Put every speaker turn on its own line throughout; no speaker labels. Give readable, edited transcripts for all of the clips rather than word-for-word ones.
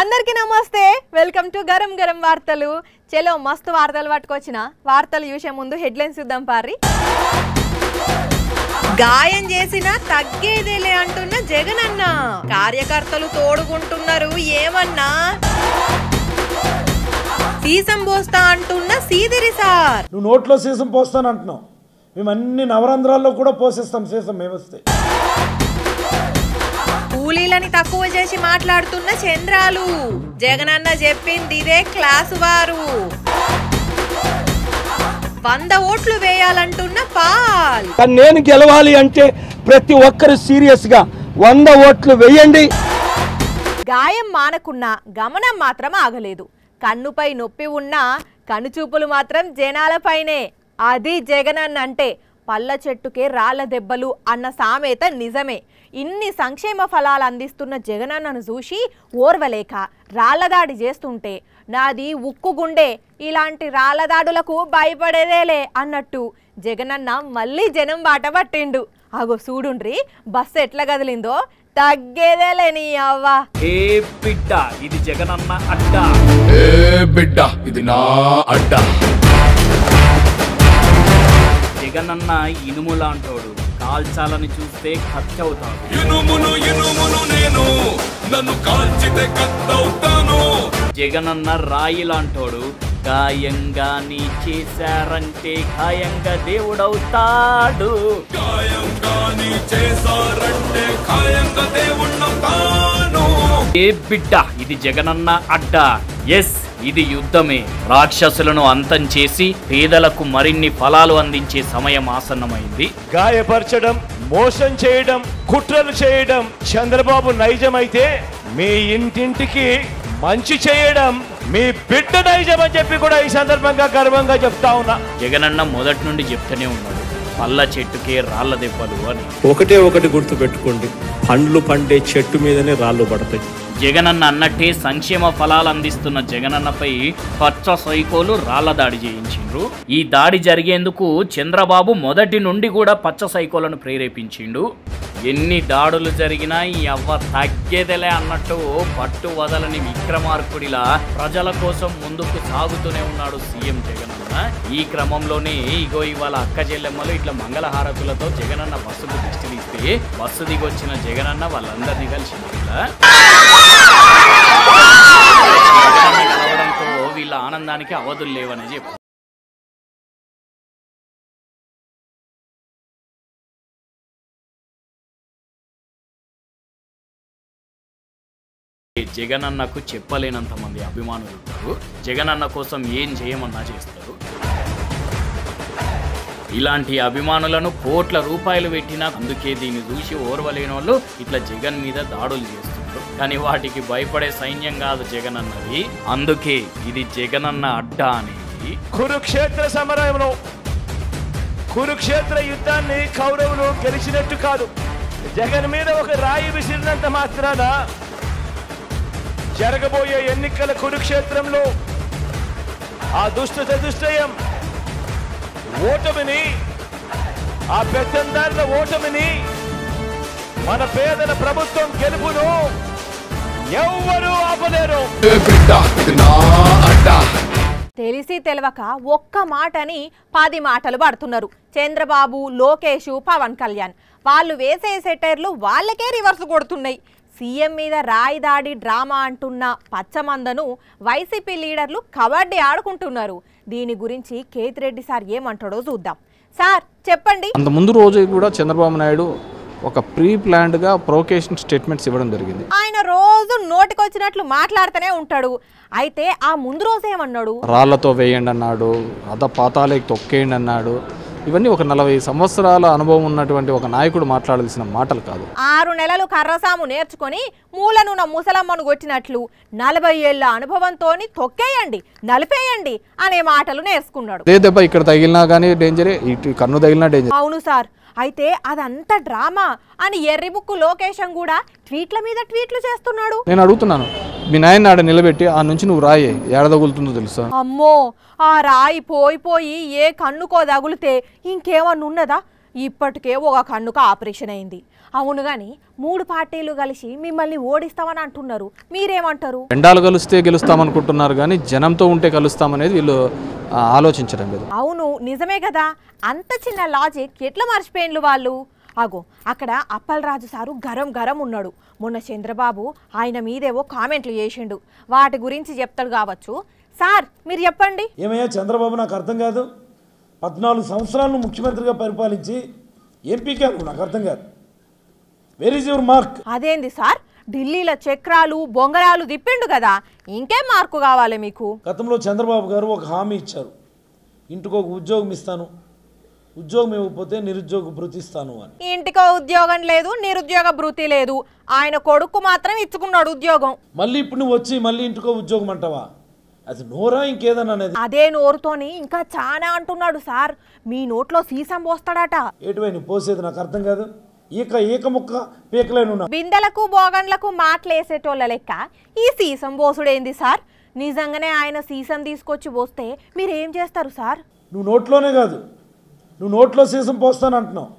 అందరికీ నమస్తే welcome to garam garam వార్తలు చలో మస్తు వార్తలు పట్టుకొచ్చిన వార్తలు చూసే ముందు హెడ్లైన్స్ చూద్దాం పారి గాయం చేసిన తగ్గేదేలే అంటున్న జగనన్న కార్యకర్తలు తోడుకుంటున్నారు ఏమన్నా సీసం పోస్తా అంటున్న సీదిరి సార్
నువ్వు నోట్లో సీసం పోస్తాను అంటున్నావు మేము అన్ని నవరంధ్రాల్లో కూడా పోసేస్తాం సీసం మేమొస్తే
కూలీలని తక్కువ చేసి మాట్లాడుతున్న చంద్రాలు జగనన్న చెప్పింది ఇదే క్లాసు వారు 100 ఓట్లు వేయాలంటున్న పాల్
నేను గెలవాలి అంటే ప్రతి ఒక్కరు సీరియస్ గా 100 ఓట్లు వేయండి.
గాయం మానకున్న గమనం మాత్రం ఆగలేదు. కన్నుపై నొప్పి ఉన్నా కనుచూపులు మాత్రం జనాలపైనే. అది జగనన్న అంటే పళ్ళ చెట్టుకే రాళ్ల దెబ్బలు అన్న సామెత నిజమే. ఇన్ని సంక్షేమ ఫలాలు అందిస్తున్న జగనన్నను చూసి ఓర్వలేక రాళ్లదాడి చేస్తుంటే నాది ఉక్కు గుండె, ఇలాంటి రాళ్లదాడులకు భయపడేదేలే అన్నట్టు జగనన్న మళ్ళీ జనం బాట పట్టిండు. అగో చూడుండ్రి బస్సు ఎట్లా కదిలిందో, తగ్గేదేలే నీ అవ్వ.
ఏ బిడ్డ ఇది జగనన్న అడ్డా,
ఏ బిడ్డ ఇది నా అడ్డా.
జగనన్న ఇనుము లాంటోడు, కాల్చాలని చూస్తే ఖర్చవుతాడు.
ఇనుమును నేను నన్ను కాల్చితే కత్తవుతాను.
జగనన్న రాయి లాంటోడు, గాయంగా నీ చేశారంటే ఖాయంగా దేవుడవుతాడు.
గాయంగా నీ చేశారంటే ఖాయంగా దేవుడవుతాను.
ఏ బిడ్డ ఇది జగనన్న అడ్డా. ఎస్, ఇది యుద్ధమే. రాక్షసులను అంతం చేసి పేదలకు మరిన్ని ఫలాలు అందించే సమయం ఆసన్నమైంది.
గాయపరచడం, మోసం చేయడం, కుట్రలు చేయడం చంద్రబాబు నైజమైతే మీ ఇంటింటికి మంచి చేయడం మీ బిడ్డ నైజం అని చెప్పి కూడా ఈ సందర్భంగా గర్వంగా చెప్తా ఉన్నా.
జగనన్న మొదటి నుండి చెప్తూనే ఉన్నాడు, పళ్ళ చెట్టుకే రాళ్ల దెబ్బలు అని.
ఒకటి గుర్తు పెట్టుకోండి, పండ్లు పండే చెట్టు మీదనే రాళ్ళు పడతాయి.
జగనన్న అన్నట్టే సంక్షేమ ఫలాలు అందిస్తున్న జగనన్నపై పచ్చ సైకోలు రాళ్ల దాడి చేయించిండ్రు. ఈ దాడి జరిగేందుకు చంద్రబాబు మొదటి నుండి కూడా పచ్చ సైకోలను ప్రేరేపించిండు. ఎన్ని దాడులు జరిగినా ఈ అవ్వ తగ్గేదలే అన్నట్టు పట్టు వదలని విక్రమార్కుడిలా ప్రజల కోసం ముందుకు సాగుతూనే ఉన్నాడు సీఎం జగనన్న. ఈ క్రమంలోనే ఇగో ఇవాళ అక్క చెల్లెమ్మలు ఇట్లా మంగళహారతులతో జగనన్న బస్సుకు దిష్టి తీస్తే బస్సు దిగొచ్చిన జగనన్న వాళ్ళందరినీ కలిసి కలవడంతో వీళ్ళ ఆనందానికి అవధులు లేవని చెప్పారు. జగనన్నకు చెప్పలేనంత మంది అభిమానులు ఉంటారు. జగనన్న కోసం ఏం చేయమన్నా చేస్తారు. ఇలాంటి అభిమానులను కోట్ల రూపాయలు పెట్టినా అందుకే దీన్ని చూసి ఓర్వలేని వాళ్ళు ఇట్లా జగన్ మీద దాడులు చేస్తున్నారు. కానీ వాటికి భయపడే సైన్యం కాదు జగనన్నది. అందుకే ఇది జగనన్న అడ్డా అనేది.
కురుక్షేత్ర సమరంలో కురుక్షేత్ర యుద్ధాన్ని కౌరవులు గెలిచినట్టు కాదు. జగన్ మీద ఒక రాయి విసిరినంత మాత్రాన జరగబోయే ఎన్నికల కురుక్షేత్రంలో ఆ దుష్ట చతుష్టయం ఓటమిని, ఆ పెత్తందారుల ఓటమిని, మన పేదల ప్రభుత్వం గెలుపును ఎవ్వరూ ఆపలేరు.
ఏ బిడ్డ ఇది నా అడ్డా.
తెలిసి తెలవక ఒక్క మాటని 10 మాటలు పడుతున్నారు చంద్రబాబు, లోకేష్, పవన్ కళ్యాణ్. వాళ్ళు వేసే సెటైర్లు వాళ్ళకే రివర్స్ కొడుతున్నాయి. సీఎం మీద రాయి దాడి డ్రామా అంటున్న పచ్చమందను వైసీపీ లీడర్లు కబడ్డీ ఆడుకుంటున్నారు. దీని గురించి కేతిరెడ్డి సార్ ఏమంటాడో చూద్దాం. సార్ చెప్పండి.
అంత ముందు రోజు కూడా చంద్రబాబు నాయుడు ఒక ప్రీ ప్లాన్డ్గా ప్రొవొకేషన్ స్టేట్మెంట్స్ ఇవ్వడం జరిగింది.
ఆయన రోజు నోటికొచ్చినట్లు మాట్లాడుతూనే ఉంటాడు. అయితే ఆ ముందు రోజు ఏమన్నాడు?
రాళ్లతో వేయండి అన్నాడు, పాతాళానికి తొక్కేయండి అన్నాడు. ఇవన్నీ ఒక 40 సంవత్సరాల అనుభవం ఉన్నటువంటి ఒక నాయకుడు మాట్లాడాల్సిన మాటలు కాదు.
6 నెలలు కర్రసాము నేర్చుకొని మూలనున్న ముసలమ్మను కొట్టినట్లు 40 ఏళ్ల అనుభవంతోని తొక్కేయండి, నలిపేయండి అనే మాటలు నేర్చుకున్నాడు.
అదే దెబ్బ ఇక్కడ తగిలినా కానీ డేంజరే, ఇటు కన్ను తగిలినా డేంజర్.
అవును సార్, అయితే అదంతా డ్రామా అని ఎర్రిబుక్కు లోకేశం కూడా ట్వీట్ల మీద ట్వీట్లు చేస్తున్నాడు.
నేను అడుగుతున్నాను, మీ నాయన ఆడ నిలబెట్టి ఆ నుంచి నువ్వు రాయి ఏడ తగులుతుందో తెలుసా?
అమ్మో, ఆ రాయి పోయి ఏ కన్నుకో తగులితే ఇంకేమన్నా ఉన్నదా? ఇప్పటికే ఒక కన్నుకు ఆపరేషన్ అయింది. అవును గాని 3 పార్టీలు కలిసి మిమ్మల్ని ఓడిస్తామని అంటున్నారు, మీరేమంటారు?
ఎండాలు కలిస్తే గెలుస్తామనుకుంటున్నారు కానీ జనంతో ఉంటే కలుస్తామనేది వీళ్ళు ఆలోచించడం లేదు.
అవును నిజమే కదా, అంత చిన్న లాజిక్ ఎట్లా మర్చిపోయిన్లు వాళ్ళు? అగో అక్కడ అప్పలరాజు సారు గరం గరం ఉన్నాడు. మొన్న చంద్రబాబు ఆయన మీదేవో కామెంట్లు చేసిండు, వాటి గురించి చెప్తాడు కావచ్చు. సార్ మీరు చెప్పండి.
ఏమయ్యా చంద్రబాబు, నాకు అర్థం కాదు. 14 సంవత్సరాలను ముఖ్యమంత్రిగా పరిపాలించి ఎంపీకే నాకు అర్థం కాదు. Where is your mark?
అదేంది సార్, ఢిల్లీలో చక్రాలు బొంగరాలు తిప్పిండు కదా, ఇంకేం మార్కు కావాలి మీకు?
గతంలో చంద్రబాబు గారు ఒక హామీ ఇచ్చారు, ఇంటికి ఒక ఉద్యోగం ఇస్తాను, ఉద్యోగం ఇవ్వకపోతే నిరుద్యోగ భృతి ఇస్తాను అని.
ఇంటికో ఉద్యోగం లేదు, నిరుద్యోగ భృతి లేదు. ఆయన కొడుకు మాత్రం ఇచ్చుకున్నాడు ఉద్యోగం.
మళ్ళీ ఇప్పుడు నువ్వు వచ్చి మళ్ళీ ఇంటికో ఉద్యోగం అంటావా? అది నోరా ఇంకేదన్నా అనేది?
అదే నోరుతోని ఇంకా చాలా అంటున్నాడు సార్. మీ నోట్లో సీసం పోస్తాడట.
ఏటువై నువ్వు పోసేది నాకు అర్థం కాదు. ఈక ముక్క పీకలేనున్నా.
బిందెలకు బోగండ్లకు మాటలేసేటోళ్ళ లెక్క ఈ సీసం పోసుడేంది సార్? నిజంగానే ఆయన సీసం తీసుకొచ్చి పోస్తే మీరేం చేస్తారు సార్?
నువ్వు నోట్లోనే కాదు, నువ్వు నోట్లో సీసం పోస్తాను అంటున్నావు.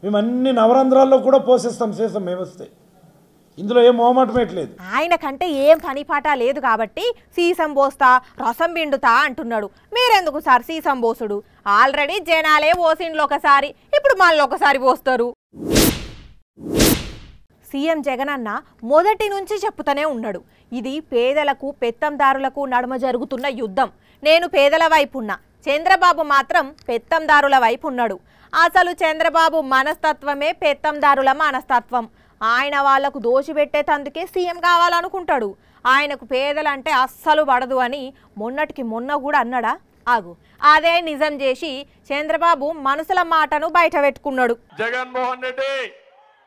మేము అన్ని నవరంధ్రాల్లో కూడా పోసేస్తాం సీసం మేము వస్తే. ఇందులో ఏం మొహమాటమేట్లేదు.
ఆయనకంటే ఏం పని పాట లేదు కాబట్టి సీసం పోస్తా రసం పిండుతా అంటున్నాడు. మీరెందుకు సార్ సీసం పోసుడు? ఆల్రెడీ జనాలే పోసిండ్లు ఒకసారి, ఇప్పుడు మళ్ళీ ఒకసారి పోస్తారు. సీఎం జగనన్న మొదటి నుంచి చెప్పుతూనే ఉన్నాడు, ఇది పేదలకు పెత్తందారులకు నడుమ జరుగుతున్న యుద్ధం. నేను పేదల వైపు ఉన్నా, చంద్రబాబు మాత్రం పెత్తందారుల వైపు ఉన్నాడు. అసలు చంద్రబాబు మనస్తత్వమే పెత్తందారుల మనస్తత్వం. ఆయన వాళ్లకు దోషిపెట్టేటందుకే సీఎం కావాలనుకుంటాడు. ఆయనకు పేదలంటే అస్సలు పడదు అని మొన్నటికి మొన్న కూడా అన్నాడా? ఆగు, అదే నిజం చేసి చంద్రబాబు మనసుల మాటను బయట పెట్టుకున్నాడు.
జగన్మోహన్ రెడ్డి,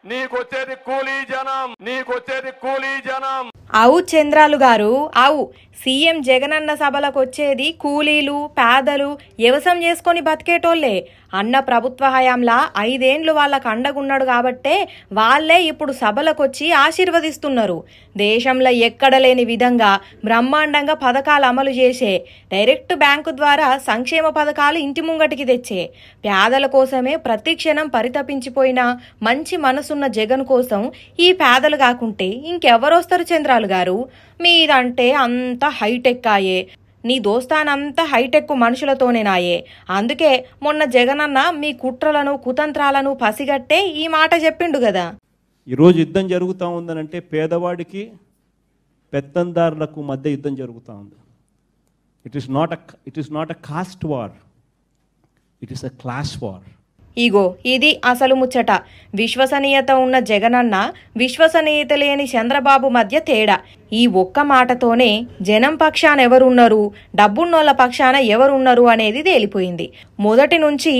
నీకొచ్చేది కూలీ జనం, నీకొచ్చేది కూలీ జనం.
అవు చంద్రాలు గారు, అవు సీఎం జగనన్న సభలకు వచ్చేది కూలీలు, పేదలు, వ్యవసాయం చేసుకొని బతికేటోళ్లే. అన్న ప్రభుత్వ హయాంలా 5 ఏండ్లు వాళ్ళకు అండగున్నాడు కాబట్టే వాళ్లే ఇప్పుడు సభలకు వచ్చి ఆశీర్వదిస్తున్నారు. దేశంలో ఎక్కడ లేని విధంగా బ్రహ్మాండంగా పథకాలు అమలు చేసే, డైరెక్ట్ బ్యాంకు ద్వారా సంక్షేమ పథకాలు ఇంటి ముంగటికి తెచ్చే, పేదల కోసమే ప్రతి క్షణం పరితపించిపోయిన మంచి మనసున్న జగన్ కోసం ఈ పేదలు కాకుంటే ఇంకెవరొస్తారు చంద్రాలు గారు? మీదంటే అంత హైటెక్ ఆయే, నీ దోస్తానంతా హైటెక్ మనుషులతోనేనాయే. అందుకే మొన్న జగనన్న మీ కుట్రలను కుతంత్రాలను పసిగట్టే ఈ మాట చెప్పిండు కదా.
ఈరోజు యుద్ధం జరుగుతూ ఉందనంటే పేదవాడికి పెత్తందారులకు మధ్య యుద్ధం జరుగుతూ ఉంది. It is not a caste war, it is a class war.
ఇగో ఇది అసలు ముచ్చట. విశ్వసనీయత ఉన్న జగనన్న, విశ్వసనీయత లేని చంద్రబాబు మధ్య తేడా. ఈ ఒక్క మాటతోనే జనం పక్షాన ఎవరున్నారు, డబ్బున్నోళ్ల పక్షాన ఎవరున్నారు అనేది తేలిపోయింది. మొదటి నుంచి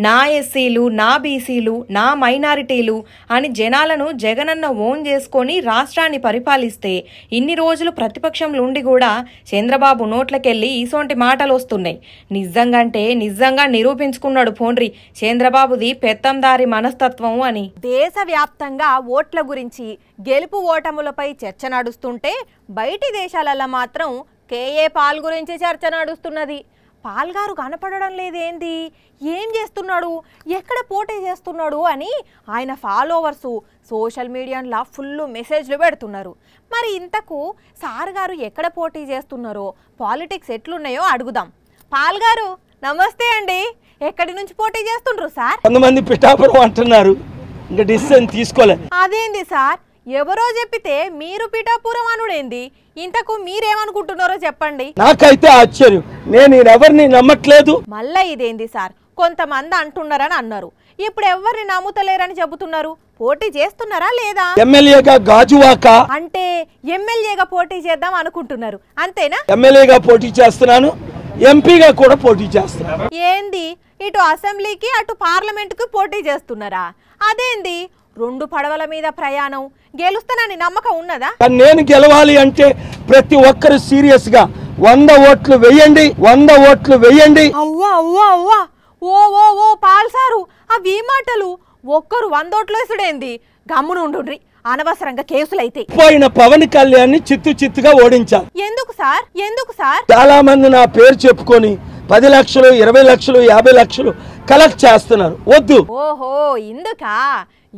నా ఎస్సీలు, నా బీసీలు, నా మైనారిటీలు అని జనాలను జగనన్న ఓన్ చేసుకొని రాష్ట్రాన్ని పరిపాలిస్తే ఇన్ని రోజులు ప్రతిపక్షంలో ఉండి కూడా చంద్రబాబు నోట్లకెళ్ళి ఈసోంటి మాటలు వస్తున్నాయి. నిజంగంటే నిజంగా నిరూపించుకున్నాడు పోండ్రి చంద్రబాబుది పెత్తందారి మనస్తత్వం అని. దేశవ్యాప్తంగా ఓట్ల గురించి, గెలుపు ఓటములపై చర్చ నడుస్తుంటే బయటి దేశాలలో మాత్రం కేఏ పాల్ గురించి చర్చ నడుస్తున్నది. పాల్ గారు కనపడడం లేదేంది, ఏం చేస్తున్నాడు, ఎక్కడ పోటీ చేస్తున్నాడు అని ఆయన ఫాలోవర్సు సోషల్ మీడియాలో ఫుల్ మెసేజ్లు పెడుతున్నారు. మరి ఇంతకు సార్ గారు ఎక్కడ పోటీ చేస్తున్నారో, పాలిటిక్స్ ఎట్లున్నాయో అడుగుదాం. పాల్ గారు నమస్తే అండి, ఎక్కడి నుంచి పోటీ చేస్తుండ్రు సార్?
కొంతమంది పిఠాపురం అంటున్నారు, ఇంకా డిసిషన్ తీసుకోలేదు.
అదేంది సార్, ఎవరో చెప్పితే మీరు పిఠాపురం అనుడేంది? ఇంతకు మీరేమనుకుంటున్నారో చెప్పండి.
నాకైతే ఆశ్చర్యం, నేను ఎవరిని నమ్మట్లేదు.
మళ్ళా ఇదేంది సార్, కొంతమంది అంటున్నారని అన్నారు, ఇప్పుడు ఎవరిని నమ్ముతలేరని చెబుతున్నారు. పోటీ చేస్తున్నారా లేదా?
ఎమ్మెల్యేగా గాజువాక
అంటే ఎమ్మెల్యేగా పోటీ చేద్దాం అనుకుంటున్నారు అంతేనా?
ఎమ్మెల్యేగా పోటీ చేస్తున్నాను, ఎంపీగా కూడా పోటీ చేస్తున్నాను.
ఏంది, ఇటు అసెంబ్లీకి అటు పార్లమెంటుకు పోటీ చేస్తున్నారా? అదేంది, 2 పడవల మీద ప్రయాణం, గెలుస్తానని నమ్మకం ఉన్నదా?
నేను గెలవాలి అంటే ప్రతి ఒక్కరు సీరియస్ గా 100 ఓట్లు వేయండి, 100 ఓట్లు వేయండి.
అవ్వా అవ్వా అవ్వా, ఓ ఓ ఓ పాల్ సారు, అవి మాటలు. ఒక్కరు 100 ఓట్లు వేసుడేంది? గమ్మునుండ్రి, అనవసరంగా కేసులైతే.
పోయిన పవన్ కళ్యాణ్ చిత్తుగా ఓడించాలి.
ఎందుకు సార్, ఎందుకు సార్?
చాలా మంది నా పేరు చెప్పుకొని 10 లక్షలు, 20 లక్షలు, 50 లక్షలు కలెక్ట్ చేస్తున్నారు. వద్దు.
ఓహో ఇందుకా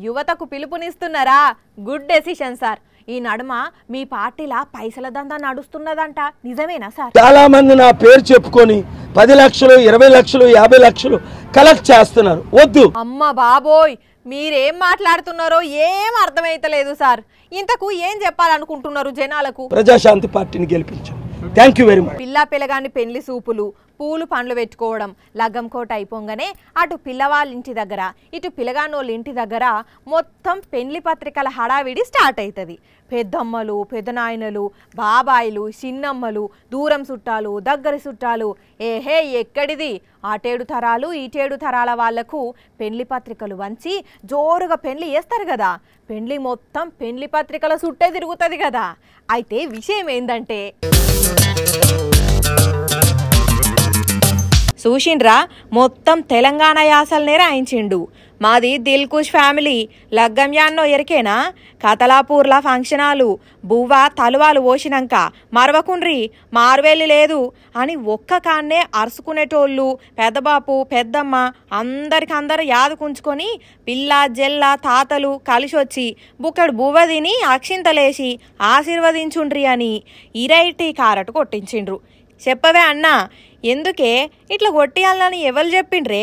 యువతకు పిలుపునిస్తున్నారా? Good decision sir. ఈ నడుమ మీ పార్టీలా పైసల దందా నడుస్తున్నదంట, నిజమేనా సార్?
చాలా మంది నా పేరు చెప్పుకొని 10 లక్షలు 20 లక్షలు 50 లక్షలు కలెక్ట్ చేస్తున్నారు. వద్దు.
అమ్మ బాబోయ్, మీరేం మాట్లాడుతున్నారో ఏం అర్థమైతలేదు సార్. ఇంతకు ఏం చెప్పాలనుకుంటున్నారు జనాలకు?
ప్రజాశాంతి పార్టీని గెలిపించాం. Thank you very much.
పిల్ల పిల్లగాని పెళ్లి సూపులు, పూలు పండ్లు పెట్టుకోవడం, లగ్గం కోట అయిపోగానే అటు పిల్లవాళ్ళ ఇంటి దగ్గర ఇటు పిల్లగానోళ్ళ ఇంటి దగ్గర మొత్తం పెళ్లి పత్రికల హడావిడి స్టార్ట్ అవుతుంది. పెద్దమ్మలు, పెద్దనాయనలు, బాబాయిలు, చిన్నమ్మలు, దూరం చుట్టాలు, దగ్గరి చుట్టాలు, ఏహే ఎక్కడిది అటేడు తరాలు ఇటేడు తరాల వాళ్లకు పెళ్లి పత్రికలు వంచి జోరుగా పెళ్లి చేస్తారు కదా. పెళ్లి మొత్తం పెళ్లి పత్రికల చుట్టే తిరుగుతుంది కదా. అయితే విషయం ఏంటంటే, చూసిండ్రా మొత్తం తెలంగాణ యాసలనే రాయించిండు. మాది దిల్కుష్ ఫ్యామిలీ. లగ్గం యాన్నో ఎరికేనా? కతలాపూర్ల ఫంక్షనాలు, బువ్వ తలువాలు పోసినాక మరవకుండ్రి మారువేలి లేదు అని ఒక్క కాన్నే అరుసుకునేటోళ్ళు పెద్దబాపు పెద్దమ్మ అందరికందరూ యాదుకుంచుకొని పిల్ల జెల్ల తాతలు కలిసొచ్చి బుక్కడు బువ్వ తిని అక్షింతలేసి ఆశీర్వదించుండ్రి అని ఇరైటీ కారటు కొట్టించిండ్రు. చెప్పవే అన్నా, ఎందుకే ఇట్లా కొట్టియాలని ఎవరు చెప్పిండ్రే?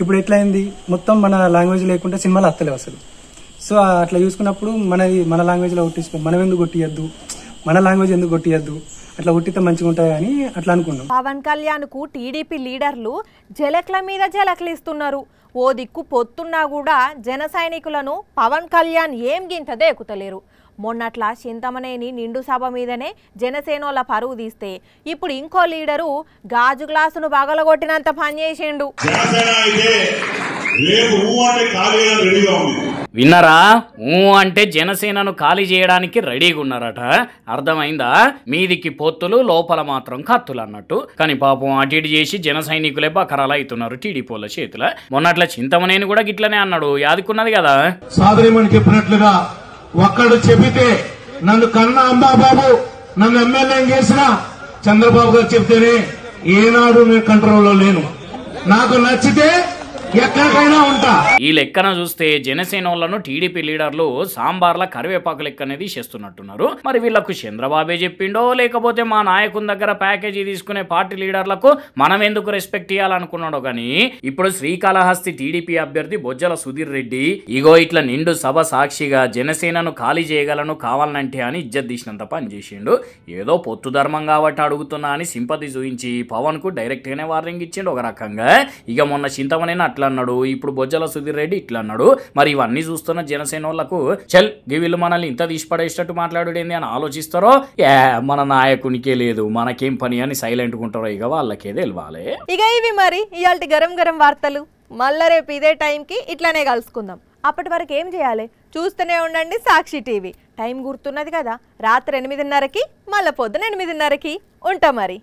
ఇప్పుడు ఎట్లయింది, మొత్తం మన లాంగ్వేజ్ లేకుంటే సినిమాలు అత్తలేవు అసలు. సో అట్లా చూసుకున్నప్పుడు మన లాంగ్వేజ్లో కొట్టించుకో, మనం ఎందుకు కొట్టియద్దు, మన లాంగ్వేజ్ ఎందుకు కొట్టియద్దు, అట్లా కొట్టితే మంచిగా ఉంటాయి అని అట్లా అనుకున్నాం.
పవన్ కళ్యాణ్కు టీడీపీ లీడర్లు జలక్ల మీద జలక్లు ఇస్తున్నారు. ఓ దిక్కు పొత్తున్నా కూడా జన సైనికులను పవన్ కళ్యాణ్ ఏం గింతదే ఎక్కుతలేరు. మొన్నట్లా చింతమనేని నిండు సభ మీదనే జనసేనోళ్ళ పరువు తీస్తే ఇప్పుడు ఇంకో లీడరు గాజు గ్లాసును పగలగొట్టినంత పని చేసిండు.
విన్నారా? అంటే జనసేనను ఖాళీ చేయడానికి రెడీగా ఉన్నారట. అర్థమైందా? మీదికి పొత్తులు, లోపల మాత్రం కత్తులు అన్నట్టు. కానీ పాపం అటు ఇటు చేసి జన సైనికులే బకరాలు అవుతున్నారు టీడీపీ వాళ్ళ చేతుల. మొన్నట్ల చింతమనేని కూడా గిట్లనే అన్నాడు. యాదుకున్నది కదా.
సాదరిమని చెప్పినట్లుగా ఒక్కడు చెబితే నన్ను కన్నా అంబాబాబు నన్ను ఎమ్మెల్యే చేసిన చంద్రబాబు గారు చెప్తేనే ఏనాడు నేను కంట్రోల్లో లేను. నాకు నచ్చితే ఎక్కడికైనా ఉంటా.
ఈ లెక్కన చూస్తే జనసేనోళ్లను టీడీపీ లీడర్లు సాంబార్ల కరివేపాకు లెక్క అనేది చేస్తున్నట్టున్నారు. మరి వీళ్లకు చంద్రబాబే చెప్పిండో లేకపోతే మా నాయకుని దగ్గర ప్యాకేజీ తీసుకునే పార్టీ లీడర్లకు మనం ఎందుకు రెస్పెక్ట్ ఇవ్వాలనుకున్నాడో గానీ ఇప్పుడు శ్రీకాళహస్తి టీడీపీ అభ్యర్థి బొజ్జల సుధీర్ రెడ్డి ఇగో ఇట్లా నిండు సభ సాక్షిగా జనసేనను ఖాళీ చేయగలను కావాలంటే అని ఇజ్జత్ తీసినంత పని చేసిండు. ఏదో పొత్తు ధర్మం కాబట్టి అడుగుతున్నా అని సింపతి చూపించి పవన్ కు డైరెక్ట్ గానే వార్నింగ్ ఇచ్చిండు ఒక రకంగా. ఇక మొన్న చింతమనేని అట్లా అన్నాడు, ఇప్పుడు బొజ్జల సుధీర్ రెడ్డి ఇట్లా అన్నాడు. మరి ఇవన్నీ చూస్తున్న జనసేన వాళ్ళకు చల్ వీళ్ళు మనల్ని ఇంత తీసిపడేటట్టు మాట్లాడేంది అని ఆలోచిస్తారో, మన నాయకునికే లేదు మనకేం పని అని సైలెంట్ ఉంటారో ఇక వాళ్ళకే తెలియాలి.
ఇక ఇవి మరి ఇయాల్టి గరం గరం వార్తలు. మళ్ళా రేపు ఇదే టైంకి ఇట్లానే కలుసుకుందాం. అప్పటి వరకు ఏం చేయాలి? చూస్తూనే ఉండండి సాక్షి టీవీ. టైం గుర్తున్నది కదా, రాత్రి 8:30కి మళ్ళీ పొద్దున 8:30కి ఉంటా మరి.